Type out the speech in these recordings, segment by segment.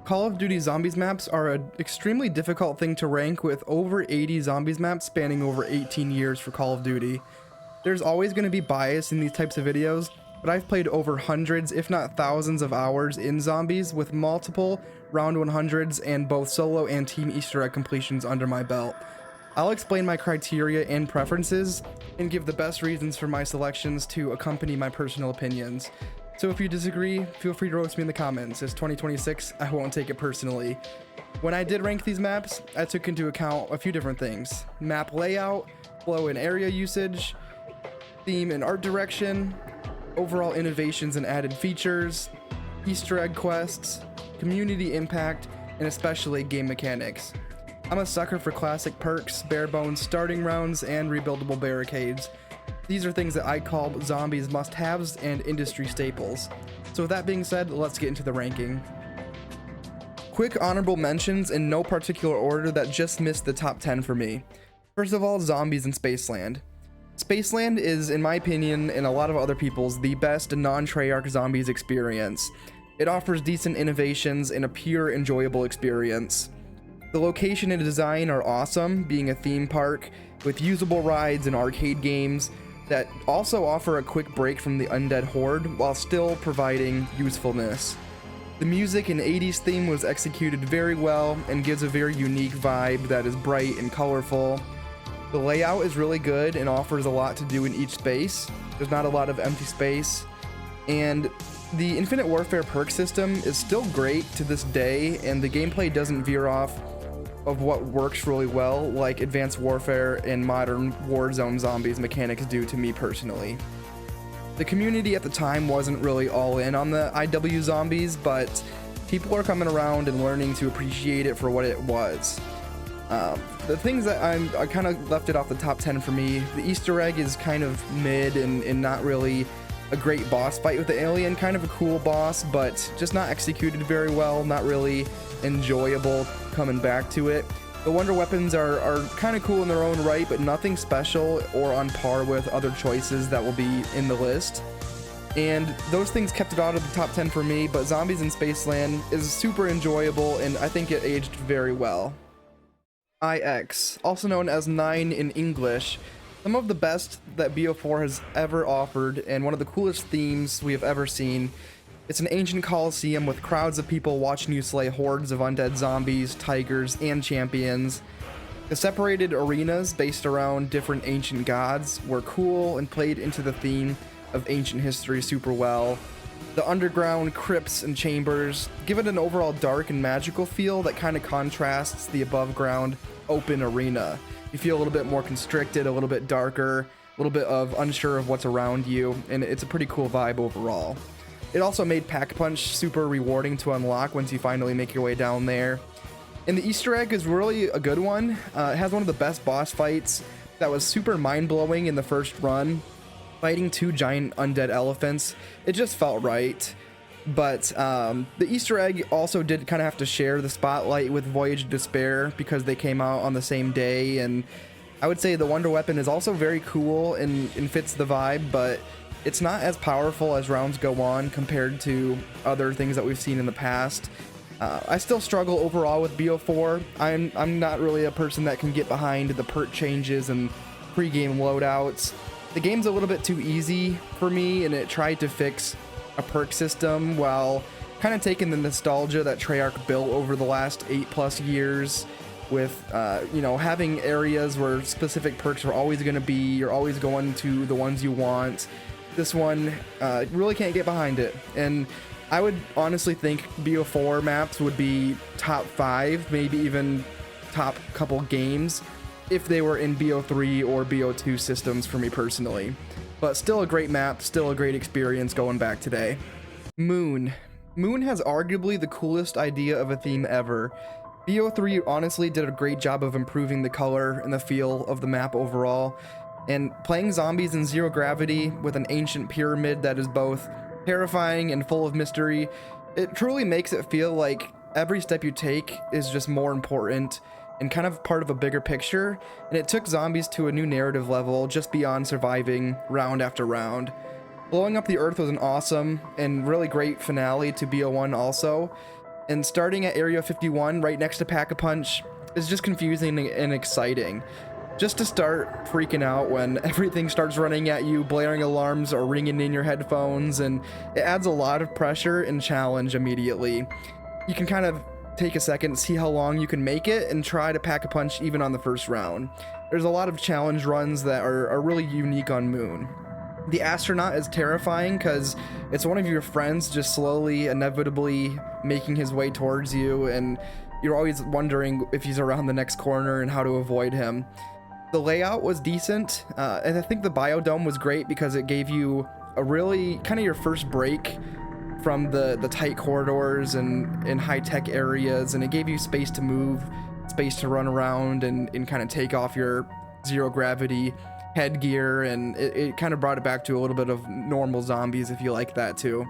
Call of Duty Zombies maps are an extremely difficult thing to rank with over 80 Zombies maps spanning over 18 years for Call of Duty. There's always going to be bias in these types of videos, but I've played over hundreds, if not thousands of hours in Zombies with multiple round 100s and both solo and team Easter egg completions under my belt. I'll explain my criteria and preferences and give the best reasons for my selections to accompany my personal opinions. So if you disagree, feel free to roast me in the comments. It's 2026, I won't take it personally. When I did rank these maps, I took into account a few different things: map layout, flow and area usage, theme and art direction, overall innovations and added features, Easter egg quests, community impact, and especially game mechanics. I'm a sucker for classic perks, bare bones starting rounds, and rebuildable barricades. These are things that I call Zombies must-haves and industry staples. So with that being said, let's get into the ranking. Quick honorable mentions in no particular order that just missed the top 10 for me. First of all, Zombies in Spaceland. Spaceland is, in my opinion, and a lot of other people's, the best non-Treyarch Zombies experience. It offers decent innovations and a pure, enjoyable experience. The location and design are awesome, being a theme park with usable rides and arcade games that also offer a quick break from the undead horde while still providing usefulness. The music and 80s theme was executed very well and gives a very unique vibe that is bright and colorful. The layout is really good and offers a lot to do in each space. There's not a lot of empty space. And the Infinite Warfare perk system is still great to this day, and the gameplay doesn't veer off of what works really well, like Advanced Warfare and modern Warzone Zombies mechanics do to me personally. The community at the time wasn't really all in on the IW Zombies, but people are coming around and learning to appreciate it for what it was. The things that I kind of left it off the top 10 for me. The Easter egg is kind of mid and not really a great boss fight with the alien. Kind of a cool boss, but just not executed very well, not really enjoyable coming back to it. The wonder weapons are kind of cool in their own right, but nothing special or on par with other choices that will be in the list. And those things kept it out of the top 10 for me, but Zombies in Spaceland is super enjoyable, and I think it aged very well. IX, also known as 9 in English, some of the best that BO4 has ever offered, and one of the coolest themes we have ever seen. It's an ancient coliseum with crowds of people watching you slay hordes of undead zombies, tigers, and champions. The separated arenas based around different ancient gods were cool and played into the theme of ancient history super well. The underground crypts and chambers give it an overall dark and magical feel that kind of contrasts the above ground open arena. You feel a little bit more constricted, a little bit darker, a little bit of unsure of what's around you, and it's a pretty cool vibe overall. It also made Pack Punch super rewarding to unlock once you finally make your way down there. And the Easter egg is really a good one. It has one of the best boss fights that was super mind-blowing in the first run. Fighting two giant undead elephants, it just felt right. But the Easter egg also did kind of have to share the spotlight with Voyage of Despair because they came out on the same day. And I would say the Wonder Weapon is also very cool and fits the vibe, but it's not as powerful as rounds go on compared to other things that we've seen in the past. I still struggle overall with BO4. I'm not really a person that can get behind the perk changes and pre-game loadouts. The game's a little bit too easy for me, and it tried to fix a perk system while kind of taking the nostalgia that Treyarch built over the last 8+ years with, having areas where specific perks are always going to be, you're always going to the ones you want. This one really can't get behind it, and I would honestly think BO4 maps would be top 5, maybe even top couple games if they were in BO3 or BO2 systems for me personally. But still a great map, still a great experience going back today. Moon. Moon has arguably the coolest idea of a theme ever. BO3 honestly did a great job of improving the color and the feel of the map overall. And playing zombies in zero gravity with an ancient pyramid that is both terrifying and full of mystery, it truly makes it feel like every step you take is just more important and kind of part of a bigger picture, and it took zombies to a new narrative level just beyond surviving round after round. Blowing up the Earth was an awesome and really great finale to BO1 also. And starting at Area 51 right next to Pack-a-Punch is just confusing and exciting. Just to start freaking out when everything starts running at you, blaring alarms are ringing in your headphones, and it adds a lot of pressure and challenge immediately. You can kind of take a second, see how long you can make it, and try to pack a punch even on the first round. There's a lot of challenge runs that are really unique on Moon. The astronaut is terrifying because it's one of your friends just slowly, inevitably making his way towards you, and you're always wondering if he's around the next corner and how to avoid him. The layout was decent, and I think the biodome was great because it gave you a really kind of your first break from the tight corridors and high-tech areas, and it gave you space to move, space to run around and kind of take off your zero gravity headgear, and it kind of brought it back to a little bit of normal zombies if you like that too.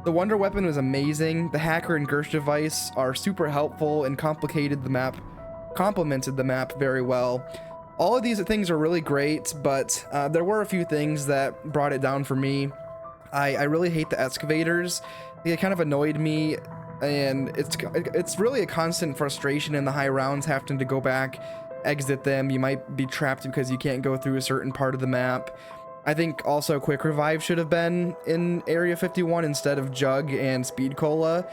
The wonder weapon was amazing. The hacker and Gersh device are super helpful and complemented the map very well. All of these things are really great, but there were a few things that brought it down for me. I really hate the excavators. They kind of annoyed me, and it's really a constant frustration in the high rounds having to go back, exit them. You might be trapped because you can't go through a certain part of the map. I think also Quick Revive should have been in Area 51 instead of Jug and Speed Cola.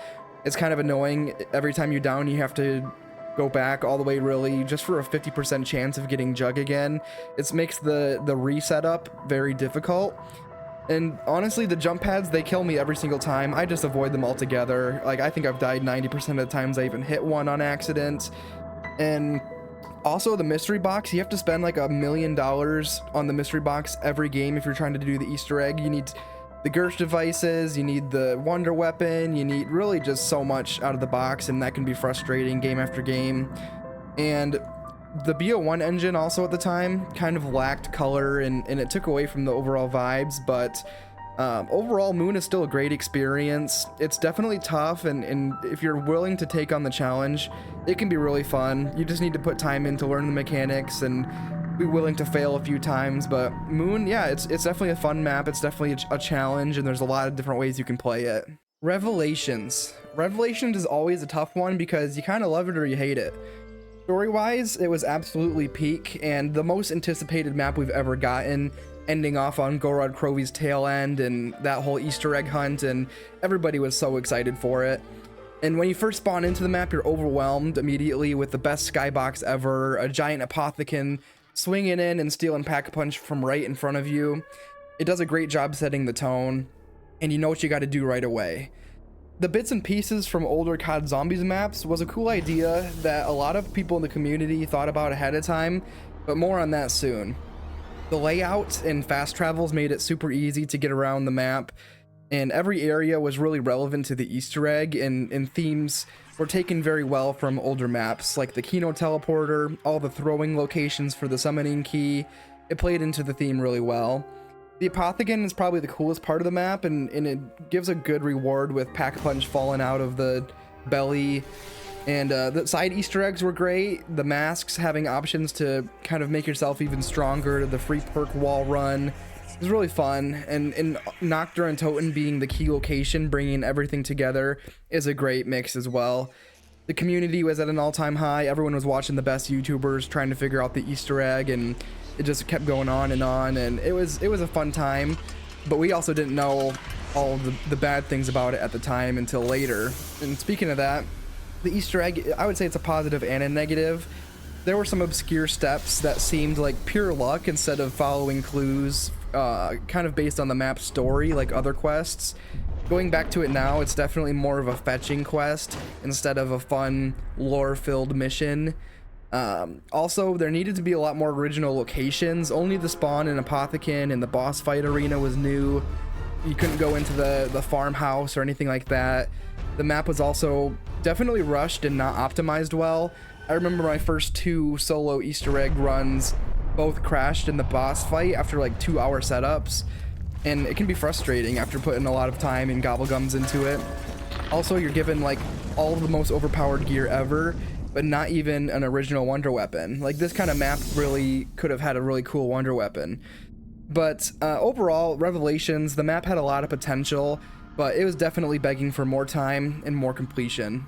It's kind of annoying. Every time you down, you have to go back all the way really just for a 50% chance of getting Jug again. It makes the reset up very difficult. And honestly, the jump pads, they kill me every single time. I just avoid them altogether. Like, I think I've died 90% of the times I even hit one on accident. And also the mystery box, you have to spend like $1 million on the mystery box every game if you're trying to do the Easter egg. You need the Gersh devices, you need the wonder weapon, you need really just so much out of the box, and that can be frustrating game after game. And the BO1 engine also at the time kind of lacked color, and it took away from the overall vibes, but overall Moon is still a great experience. It's definitely tough, and if you're willing to take on the challenge, it can be really fun. You just need to put time in to learn the mechanics and be willing to fail a few times. But Moon, yeah, it's definitely a fun map. It's definitely a challenge, and there's a lot of different ways you can play it. Revelations is always a tough one because you kind of love it or you hate it. Story-wise, it was absolutely peak and the most anticipated map we've ever gotten, ending off on Gorod Krovi's tail end and that whole Easter egg hunt, and everybody was so excited for it. And when you first spawn into the map, you're overwhelmed immediately with the best skybox ever, a giant apothecon swinging in and stealing Pack-a-Punch from right in front of you. It does a great job setting the tone, and you know what you got to do right away. The bits and pieces from older COD Zombies maps was a cool idea that a lot of people in the community thought about ahead of time, but more on that soon. The layout and fast travels made it super easy to get around the map, and every area was really relevant to the Easter egg, and themes were taken very well from older maps, like the Kino teleporter, all the throwing locations for the summoning key. It played into the theme really well. The Apothecon is probably the coolest part of the map, and it gives a good reward with Pack-a-Punch falling out of the belly. And the side Easter eggs were great. The masks having options to kind of make yourself even stronger. The free perk wall run was really fun. And Noctur and Toten being the key location, bringing everything together is a great mix as well. The community was at an all-time high. Everyone was watching the best YouTubers trying to figure out the Easter egg, and it just kept going on, and it was a fun time. But we also didn't know all the bad things about it at the time until later. And speaking of that, the Easter egg, I would say it's a positive and a negative. There were some obscure steps that seemed like pure luck instead of following clues, kind of based on the map story, like other quests. Going back to it now, it's definitely more of a fetching quest instead of a fun lore-filled mission. Also, there needed to be a lot more original locations. Only the spawn and Apothecon and the boss fight arena was new. You couldn't go into the farmhouse or anything like that. The map was also definitely rushed and not optimized well. I remember my first 2 solo Easter egg runs both crashed in the boss fight after like 2-hour setups, and it can be frustrating after putting a lot of time and gobblegums into it. Also, you're given like all of the most overpowered gear ever, but not even an original wonder weapon. Like, this kind of map really could have had a really cool wonder weapon. But overall, Revelations, the map had a lot of potential, but it was definitely begging for more time and more completion.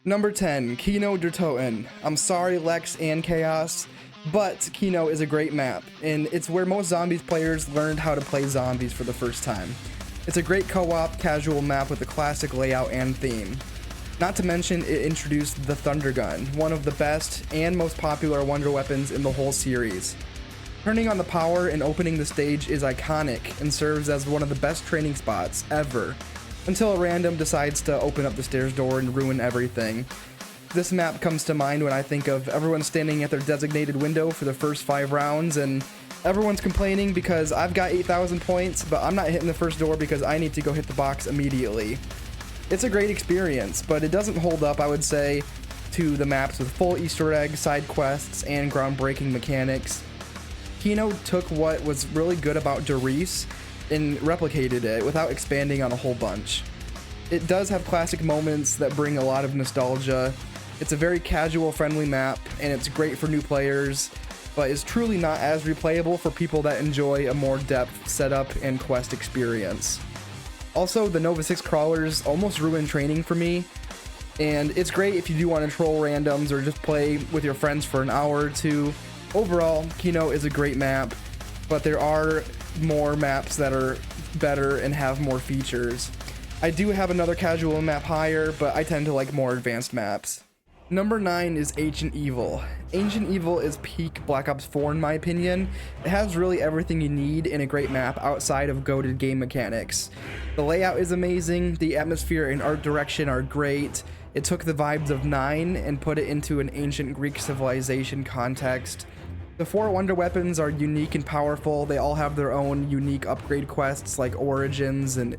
Number 10, Kino der Toten. I'm sorry, Lex and Chaos, but Kino is a great map, and it's where most Zombies players learned how to play zombies for the first time. It's a great co-op, casual map with a classic layout and theme. Not to mention, it introduced the Thunder Gun, one of the best and most popular wonder weapons in the whole series. Turning on the power and opening the stage is iconic and serves as one of the best training spots ever, until a random decides to open up the stairs door and ruin everything. This map comes to mind when I think of everyone standing at their designated window for the first 5 rounds, and everyone's complaining because I've got 8,000 points, but I'm not hitting the first door because I need to go hit the box immediately. It's a great experience, but it doesn't hold up, I would say, to the maps with full Easter eggs, side quests, and groundbreaking mechanics. Kino took what was really good about Riese and replicated it without expanding on a whole bunch. It does have classic moments that bring a lot of nostalgia. It's a very casual, friendly map, and it's great for new players, but is truly not as replayable for people that enjoy a more depth setup and quest experience. Also, the Nova 6 crawlers almost ruined training for me, and it's great if you do want to troll randoms or just play with your friends for an hour or two. Overall, Kino is a great map, but there are more maps that are better and have more features. I do have another casual map higher, but I tend to like more advanced maps. Number 9 is Ancient Evil. Ancient Evil is peak Black Ops 4 in my opinion. It has really everything you need in a great map outside of goated game mechanics. The layout is amazing, the atmosphere and art direction are great. It took the vibes of 9 and put it into an ancient Greek civilization context. The 4 wonder weapons are unique and powerful. They all have their own unique upgrade quests like Origins and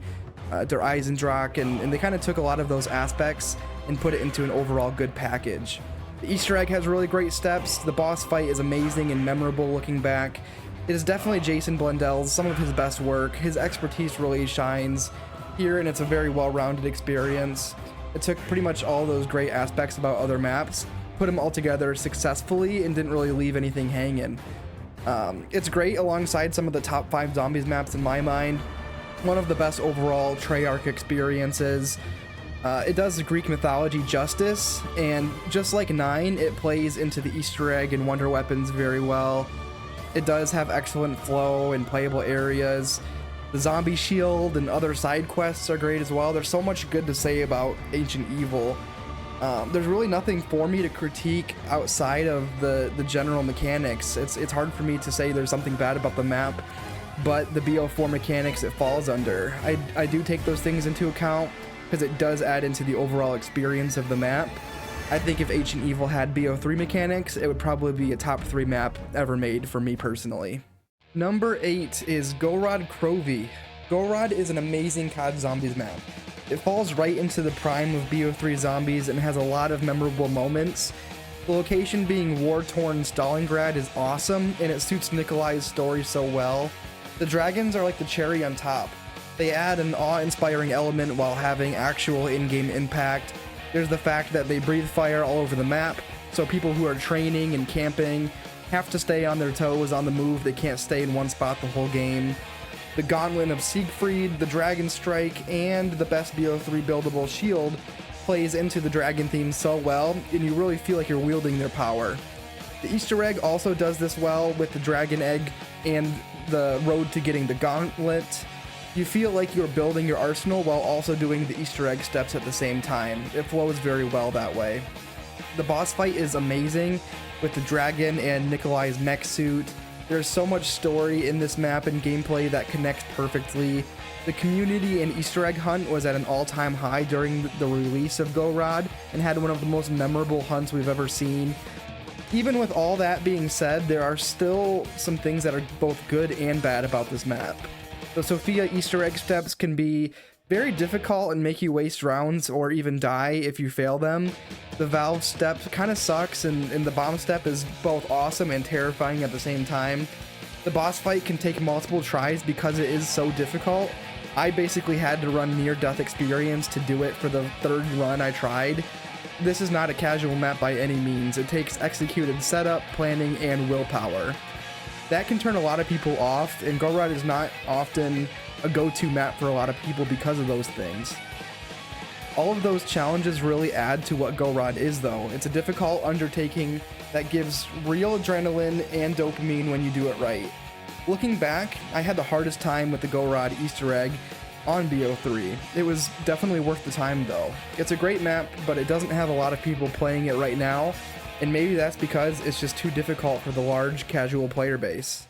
Der Eisendrache, and they kind of took a lot of those aspects and put it into an overall good package. The Easter egg has really great steps. The boss fight is amazing and memorable looking back. It is definitely Jason Blundell's, some of his best work. His expertise really shines here, and it's a very well-rounded experience. It took pretty much all those great aspects about other maps, put them all together successfully, and didn't really leave anything hanging. It's great alongside some of the top 5 Zombies maps in my mind. One of the best overall Treyarch experiences. It does the Greek mythology justice, and just like 9, it plays into the Easter egg and wonder weapons very well. It does have excellent flow and playable areas. The zombie shield and other side quests are great as well. There's so much good to say about Ancient Evil. There's really nothing for me to critique outside of the general mechanics. It's hard for me to say there's something bad about the map, but the BO4 mechanics it falls under, I do take those things into account because it does add into the overall experience of the map. I think if Ancient Evil had BO3 mechanics, it would probably be a top 3 map ever made for me personally. Number 8 is Gorod Krovi. Gorod is an amazing COD Zombies map. It falls right into the prime of BO3 zombies and has a lot of memorable moments. The location being war-torn Stalingrad is awesome, and it suits Nikolai's story so well. The dragons are like the cherry on top. They add an awe-inspiring element while having actual in-game impact. There's the fact that they breathe fire all over the map, so people who are training and camping have to stay on their toes on the move. They can't stay in one spot the whole game. The Gauntlet of Siegfried, the Dragon Strike, and the best BO3 buildable shield plays into the dragon theme so well, and you really feel like you're wielding their power. The Easter egg also does this well with the dragon egg and the road to getting the gauntlet. You feel like you're building your arsenal while also doing the Easter egg steps at the same time. It flows very well that way. The boss fight is amazing with the dragon and Nikolai's mech suit. There's so much story in this map and gameplay that connects perfectly. The community and Easter egg hunt was at an all-time high during the release of Gorod and had one of the most memorable hunts we've ever seen. Even with all that being said, there are still some things that are both good and bad about this map. The Sophia Easter egg steps can be very difficult and make you waste rounds or even die if you fail them. The Valve step kind of sucks, and the bomb step is both awesome and terrifying at the same time. The boss fight can take multiple tries because it is so difficult. I basically had to run near-death experience to do it for the 3rd run I tried. This is not a casual map by any means. It takes executed setup, planning, and willpower. That can turn a lot of people off, and Gorod is not often a go-to map for a lot of people because of those things. All of those challenges really add to what GoRod is though. It's a difficult undertaking that gives real adrenaline and dopamine when you do it right. Looking back, I had the hardest time with the GoRod Easter egg on BO3. It was definitely worth the time though. It's a great map, but it doesn't have a lot of people playing it right now, and maybe that's because it's just too difficult for the large casual player base.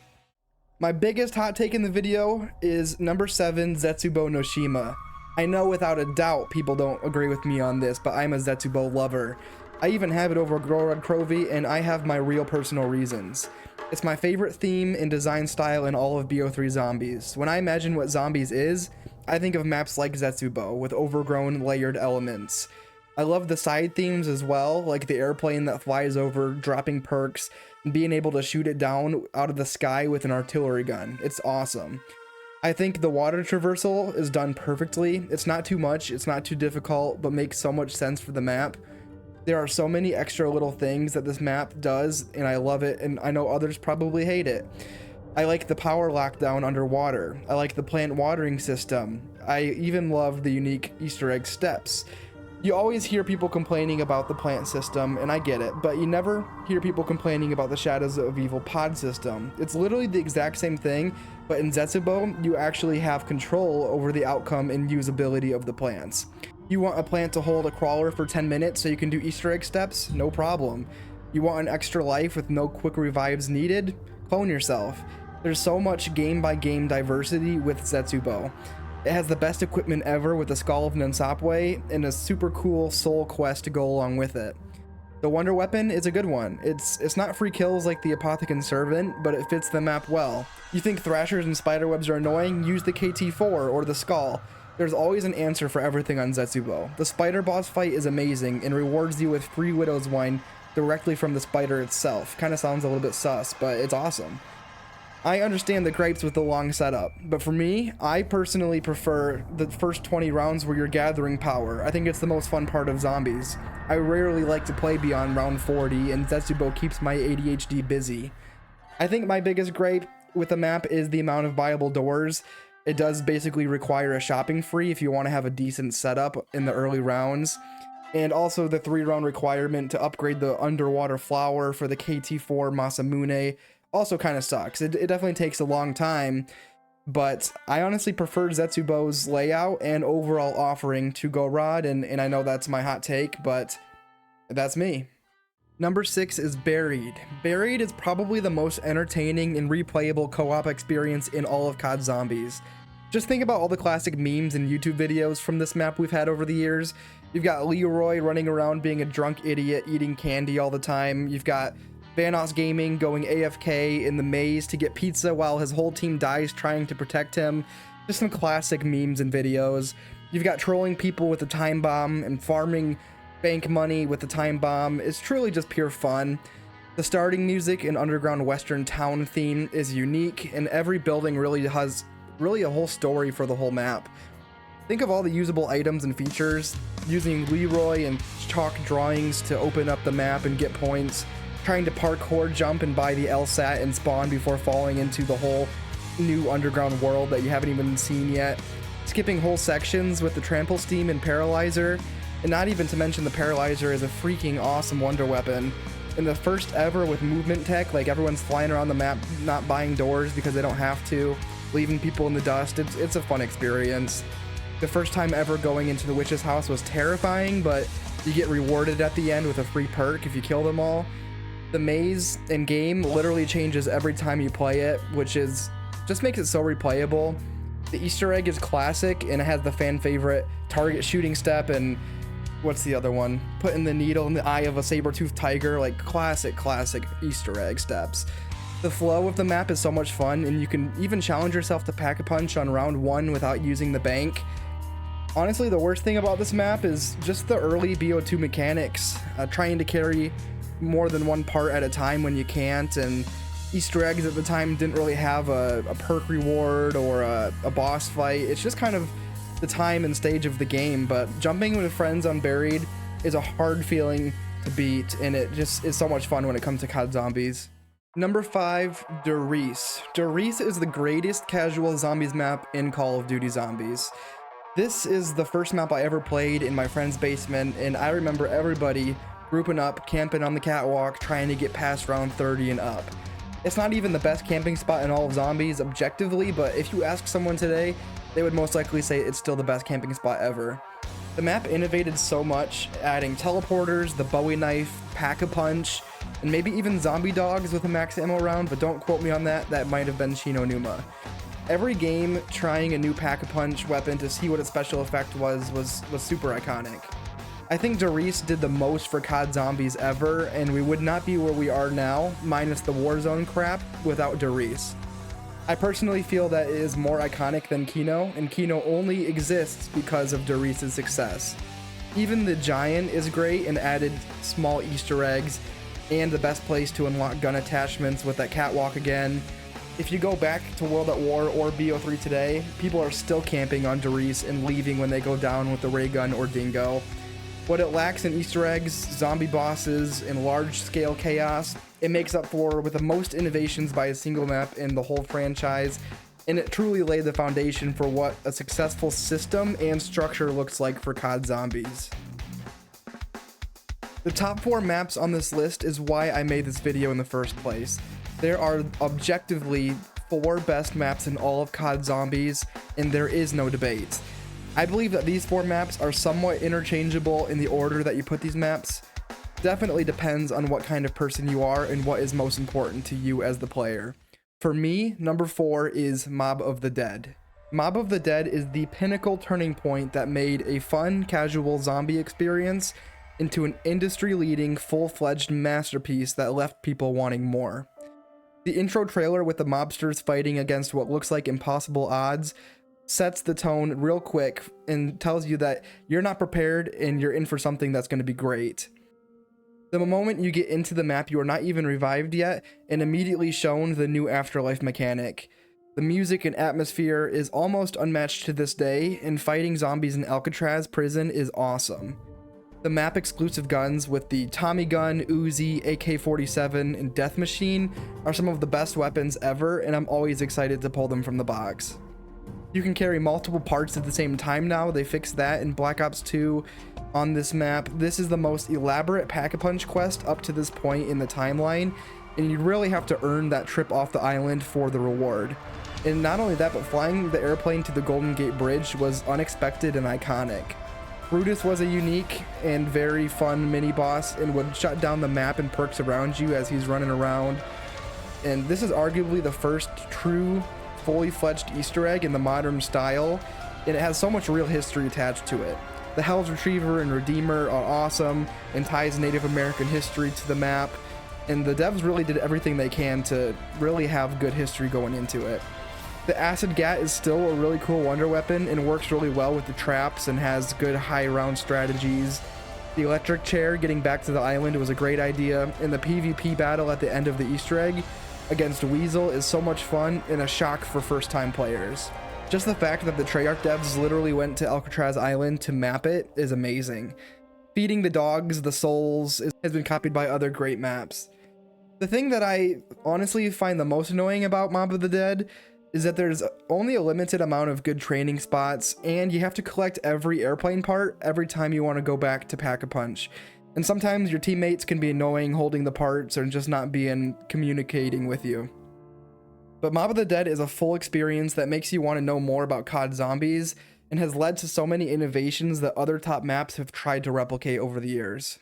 My biggest hot take in the video is number 7, Zetsubo no Shima. I know without a doubt people don't agree with me on this, but I'm a Zetsubo lover. I even have it over GoRod Crovy, and I have my real personal reasons. It's my favorite theme and design style in all of BO3 Zombies. When I imagine what Zombies is, I think of maps like Zetsubo with overgrown layered elements. I love the side themes as well, like the airplane that flies over, dropping perks, and being able to shoot it down out of the sky with an artillery gun. It's awesome. I think the water traversal is done perfectly. It's not too much, it's not too difficult, but makes so much sense for the map. There are so many extra little things that this map does, and I love it, and I know others probably hate it. I like the power lockdown underwater. I like the plant watering system. I even love the unique Easter egg steps. You always hear people complaining about the plant system, and I get it, but you never hear people complaining about the Shadows of Evil pod system. It's literally the exact same thing, but in Zetsubo, you actually have control over the outcome and usability of the plants. You want a plant to hold a crawler for 10 minutes so you can do Easter egg steps? No problem. You want an extra life with no quick revives needed? Clone yourself. There's so much game-by-game diversity with Zetsubo. It has the best equipment ever with the Skull of Nansapwe and a super cool soul quest to go along with it. The Wonder Weapon is a good one. It's not free kills like the Apothecon Servant, but it fits the map well. You think Thrashers and Spiderwebs are annoying? Use the KT-4 or the Skull. There's always an answer for everything on Zetsubo. The spider boss fight is amazing and rewards you with free Widow's Wine directly from the spider itself. Kinda sounds a little bit sus, but it's awesome. I understand the gripes with the long setup, but for me, I personally prefer the first 20 rounds where you're gathering power. I think it's the most fun part of Zombies. I rarely like to play beyond round 40, and Zetsubo keeps my ADHD busy. I think my biggest gripe with the map is the amount of viable doors. It does basically require a shopping free if you want to have a decent setup in the early rounds. And also the 3-round requirement to upgrade the underwater flower for the KT-4 Masamune also kind of sucks. It definitely takes a long time, but I honestly prefer Zetsubo's layout and overall offering to GoRod, and I know that's my hot take, but that's me. Number 6 is Buried. Buried is probably the most entertaining and replayable co-op experience in all of COD Zombies. Just think about all the classic memes and YouTube videos from this map we've had over the years. You've got Leroy running around being a drunk idiot eating candy all the time. You've got Vanoss Gaming going AFK in the maze to get pizza while his whole team dies trying to protect him. Just some classic memes and videos. You've got trolling people with the time bomb and farming bank money with the time bomb. It's truly just pure fun. The starting music and underground western town theme is unique, and every building really has a whole story for the whole map. Think of all the usable items and features, using Leroy and chalk drawings to open up the map and get points, trying to parkour jump and buy the LSAT and spawn before falling into the whole new underground world that you haven't even seen yet, skipping whole sections with the trample steam and paralyzer, and not even to mention the paralyzer is a freaking awesome wonder weapon. And the first ever with movement tech, like everyone's flying around the map not buying doors because they don't have to, leaving people in the dust. It's a fun experience. The first time ever going into the witch's house was terrifying, but you get rewarded at the end with a free perk if you kill them all. The maze in game literally changes every time you play it, which is just makes it so replayable. The Easter egg is classic, and it has the fan favorite target shooting step, and what's the other one? Putting the needle in the eye of a saber-toothed tiger, like classic Easter egg steps. The flow of the map is so much fun, and you can even challenge yourself to pack a punch on round 1 without using the bank. Honestly, the worst thing about this map is just the early BO2 mechanics, trying to carry more than one part at a time when you can't, and Easter eggs at the time didn't really have a perk reward or a boss fight. It's just kind of the time and stage of the game, but jumping with friends on Buried is a hard feeling to beat, and it just is so much fun when it comes to COD Zombies. Number 5, Riese. Riese is the greatest casual zombies map in Call of Duty Zombies. This is the first map I ever played in my friend's basement, and I remember everybody grouping up, camping on the catwalk, trying to get past round 30 and up. It's not even the best camping spot in all of Zombies objectively, but if you ask someone today, they would most likely say it's still the best camping spot ever. The map innovated so much, adding teleporters, the Bowie knife, pack-a-punch, and maybe even zombie dogs with a max ammo round, but don't quote me on that, that might have been Chino Numa. Every game trying a new pack-a-punch weapon to see what its special effect was super iconic. I think Riese did the most for COD Zombies ever, and we would not be where we are now, minus the Warzone crap, without Riese. I personally feel that it is more iconic than Kino, and Kino only exists because of Riese's success. Even the Giant is great and added small Easter eggs, and the best place to unlock gun attachments with that catwalk again. If you go back to World at War or BO3 today, people are still camping on Riese and leaving when they go down with the ray gun or dingo. What it lacks in Easter eggs, zombie bosses, and large-scale chaos, it makes up for with the most innovations by a single map in the whole franchise, and it truly laid the foundation for what a successful system and structure looks like for COD Zombies. The top 4 maps on this list is why I made this video in the first place. There are objectively 4 best maps in all of COD Zombies, and there is no debate. I believe that these 4 maps are somewhat interchangeable in the order that you put these maps. Definitely depends on what kind of person you are and what is most important to you as the player. For me, number 4 is Mob of the Dead. Mob of the Dead is the pinnacle turning point that made a fun, casual zombie experience into an industry-leading, full-fledged masterpiece that left people wanting more. The intro trailer with the mobsters fighting against what looks like impossible odds sets the tone real quick and tells you that you're not prepared and you're in for something that's going to be great. The moment you get into the map, you are not even revived yet and immediately shown the new afterlife mechanic. The music and atmosphere is almost unmatched to this day, and fighting zombies in Alcatraz prison is awesome. The map exclusive guns with the Tommy gun, Uzi, AK-47, and Death Machine are some of the best weapons ever, and I'm always excited to pull them from the box. You can carry multiple parts at the same time now. They fixed that in Black Ops 2 on this map. This is the most elaborate pack-a-punch quest up to this point in the timeline, and you really have to earn that trip off the island for the reward. And not only that, but flying the airplane to the Golden Gate Bridge was unexpected and iconic. Brutus was a unique and very fun mini-boss and would shut down the map and perks around you as he's running around. And this is arguably the first true, fully fledged Easter egg in the modern style, and it has so much real history attached to it. The Hell's Retriever and Redeemer are awesome and ties Native American history to the map, and the devs really did everything they can to really have good history going into it. The Acid Gat is still a really cool wonder weapon and works really well with the traps and has good high round strategies. The electric chair getting back to the island was a great idea, and the PvP battle at the end of the Easter egg against Weasel is so much fun and a shock for first time players. Just the fact that the Treyarch devs literally went to Alcatraz Island to map it is amazing. Feeding the dogs the souls has been copied by other great maps. The thing that I honestly find the most annoying about Mob of the Dead is that there's only a limited amount of good training spots, and you have to collect every airplane part every time you want to go back to Pack-a-Punch. And sometimes your teammates can be annoying holding the parts or just not communicating with you. But Mob of the Dead is a full experience that makes you want to know more about COD Zombies and has led to so many innovations that other top maps have tried to replicate over the years.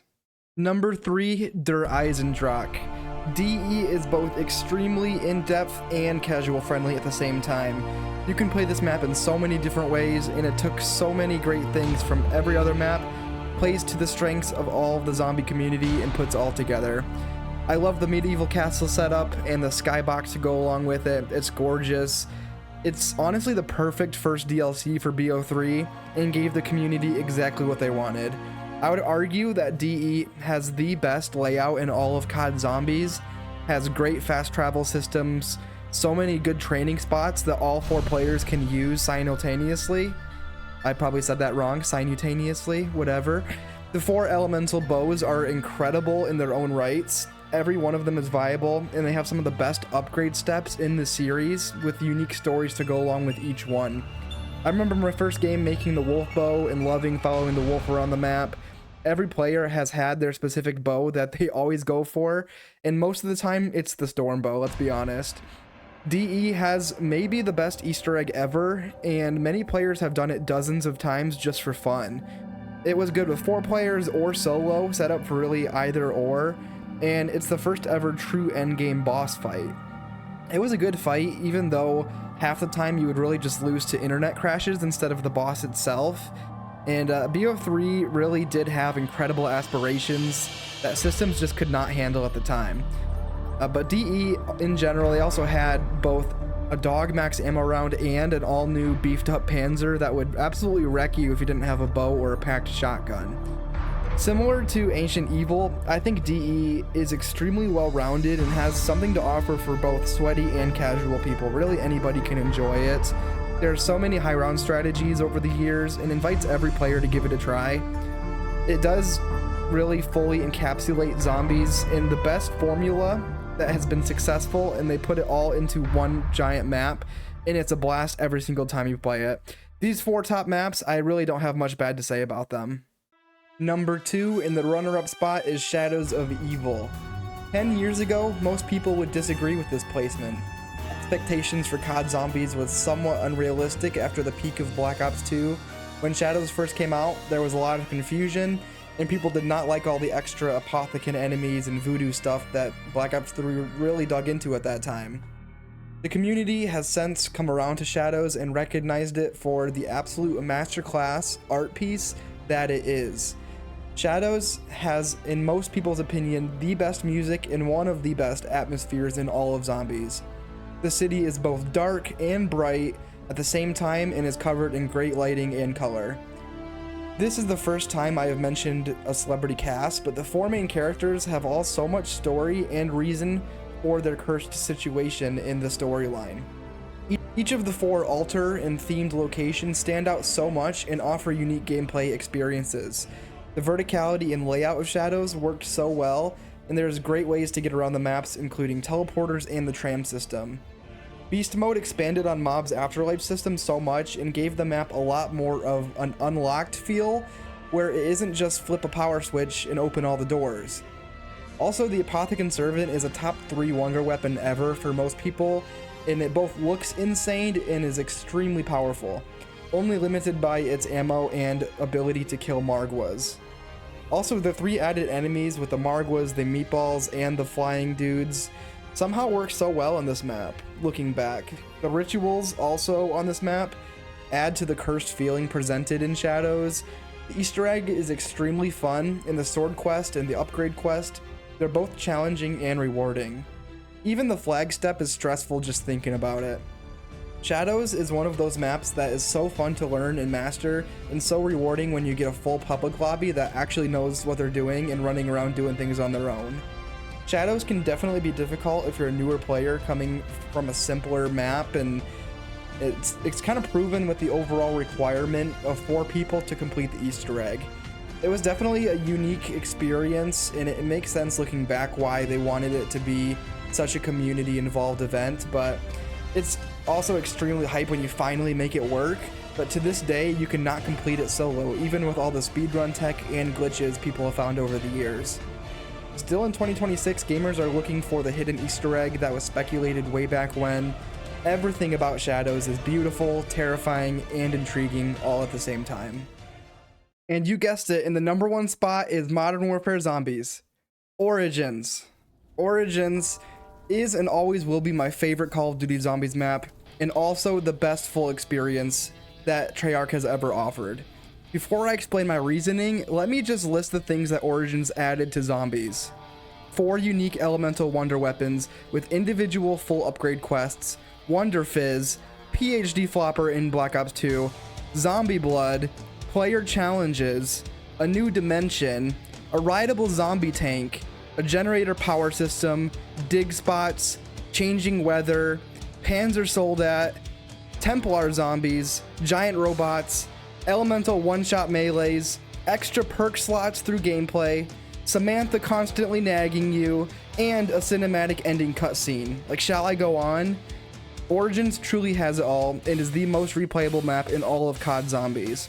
Number 3, Der Eisendrache. DE is both extremely in-depth and casual-friendly at the same time. You can play this map in so many different ways, and it took so many great things from every other map, plays to the strengths of all of the zombie community, and puts all together. I love the medieval castle setup and the skybox to go along with it. It's gorgeous. It's honestly the perfect first DLC for BO3 and gave the community exactly what they wanted. I would argue that DE has the best layout in all of COD Zombies, has great fast travel systems, so many good training spots that all 4 players can use simultaneously. I probably said that wrong, simultaneously, whatever. The 4 elemental bows are incredible in their own rights. Every one of them is viable, and they have some of the best upgrade steps in the series with unique stories to go along with each one. I remember my first game making the wolf bow and loving following the wolf around the map. Every player has had their specific bow that they always go for, and most of the time it's the storm bow, let's be honest. DE has maybe the best Easter egg ever, and many players have done it dozens of times just for fun. It was good with 4 players or solo, set up for really either or, and it's the first ever true endgame boss fight. It was a good fight, even though half the time you would really just lose to internet crashes instead of the boss itself. And BO3 really did have incredible aspirations that systems just could not handle at the time. But DE in general, they also had both a dog max ammo round and an all new beefed up Panzer that would absolutely wreck you if you didn't have a bow or a packed shotgun. Similar to Ancient Evil, I think DE is extremely well rounded and has something to offer for both sweaty and casual people. Really anybody can enjoy it. There are so many high round strategies over the years and invites every player to give it a try. It does really fully encapsulate zombies in the best formula that has been successful, and they put it all into one giant map, and it's a blast every single time you play it. These 4 top maps, I really don't have much bad to say about them. Number 2 in the runner-up spot is Shadows of Evil. 10 years ago, most people would disagree with this placement. Expectations for COD zombies was somewhat unrealistic after the peak of Black Ops 2. When Shadows first came out, there was a lot of confusion, and people did not like all the extra apothecant enemies and voodoo stuff that Black Ops 3 really dug into at that time. The community has since come around to Shadows and recognized it for the absolute masterclass art piece that it is. Shadows has, in most people's opinion, the best music and one of the best atmospheres in all of zombies. The city is both dark and bright at the same time and is covered in great lighting and color. This is the first time I have mentioned a celebrity cast, but the 4 main characters have all so much story and reason for their cursed situation in the storyline. Each of the 4 altar and themed locations stand out so much and offer unique gameplay experiences. The verticality and layout of Shadows worked so well, and there's great ways to get around the maps, including teleporters and the tram system. Beast Mode expanded on Mob's Afterlife system so much and gave the map a lot more of an unlocked feel, where it isn't just flip a power switch and open all the doors. Also, the Apothecant Servant is a top 3 wonder weapon ever for most people, and it both looks insane and is extremely powerful, only limited by its ammo and ability to kill Margwas. Also, the 3 added enemies with the Margwas, the meatballs, and the flying dudes somehow work so well on this map, looking back. The rituals also on this map add to the cursed feeling presented in Shadows. The Easter egg is extremely fun, and the sword quest and the upgrade quest, they're both challenging and rewarding. Even the flag step is stressful just thinking about it. Shadows is one of those maps that is so fun to learn and master, and so rewarding when you get a full public lobby that actually knows what they're doing and running around doing things on their own. Shadows can definitely be difficult if you're a newer player coming from a simpler map, and it's kind of proven with the overall requirement of 4 people to complete the Easter egg. It was definitely a unique experience, and it makes sense looking back why they wanted it to be such a community involved event, but it's also extremely hype when you finally make it work. But to this day, you cannot complete it solo, even with all the speedrun tech and glitches people have found over the years. Still in 2026, gamers are looking for the hidden Easter egg that was speculated way back when. Everything about Shadows is beautiful, terrifying, and intriguing all at the same time. And you guessed it, in the number 1 spot is Modern Warfare Zombies. Origins. Origins is and always will be my favorite Call of Duty Zombies map, and also the best full experience that Treyarch has ever offered. Before I explain my reasoning, let me just list the things that Origins added to zombies. 4 unique elemental wonder weapons with individual full upgrade quests, Wonder Fizz, PhD Flopper in Black Ops 2, Zombie Blood, player challenges, a new dimension, a rideable zombie tank, a generator power system, dig spots, changing weather, Panzer Soldat, Templar zombies, giant robots, elemental one-shot melees, extra perk slots through gameplay, Samantha constantly nagging you, and a cinematic ending cutscene. Like, shall I go on? Origins truly has it all and is the most replayable map in all of COD Zombies.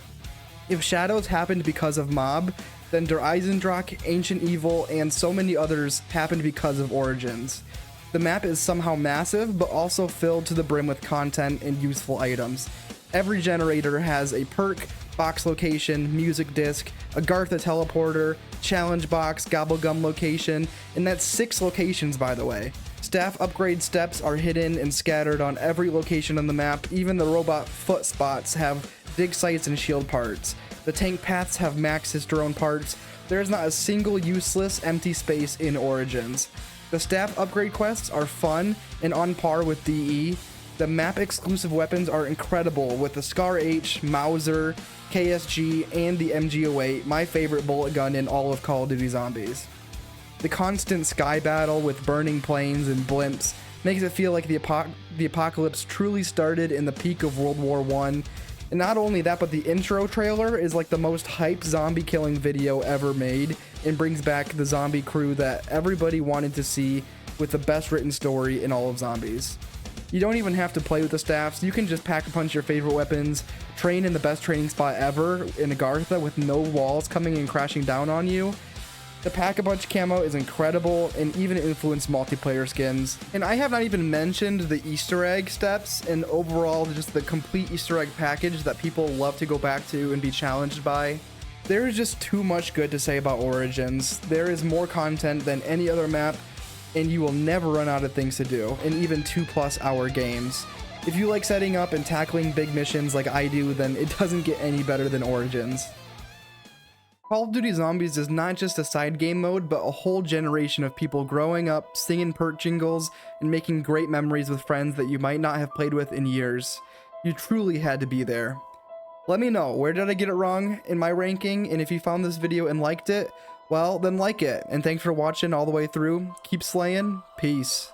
If Shadows happened because of Mob, then Der Eisendrache, Ancient Evil, and so many others happened because of Origins. The map is somehow massive, but also filled to the brim with content and useful items. Every generator has a perk, box location, music disc, a Gartha teleporter, challenge box, gobblegum location, and that's 6 locations, by the way. Staff upgrade steps are hidden and scattered on every location on the map. Even the robot foot spots have dig sites and shield parts. The tank paths have max drone parts. There is not a single useless empty space in Origins. The staff upgrade quests are fun and on par with DE. The map exclusive weapons are incredible with the Scar H, Mauser, KSG, and the MG08, my favorite bullet gun in all of Call of Duty Zombies. The constant sky battle with burning planes and blimps makes it feel like the apocalypse truly started in the peak of World War I. And not only that, but the intro trailer is like the most hyped zombie killing video ever made and brings back the zombie crew that everybody wanted to see with the best written story in all of Zombies. You don't even have to play with the staffs. You can just pack a punch your favorite weapons, train in the best training spot ever in Agartha with no walls coming and crashing down on you. The Pack-a-Punch camo is incredible and even influenced multiplayer skins. And I have not even mentioned the Easter egg steps and overall just the complete Easter egg package that people love to go back to and be challenged by. There is just too much good to say about Origins. There is more content than any other map, and you will never run out of things to do in even 2+ hour games. If you like setting up and tackling big missions like I do, then it doesn't get any better than Origins. Call of Duty Zombies is not just a side game mode, but a whole generation of people growing up, singing perk jingles, and making great memories with friends that you might not have played with in years. You truly had to be there. Let me know, where did I get it wrong in my ranking, and if you found this video and liked it, well, then like it. And thanks for watching all the way through. Keep slaying. Peace.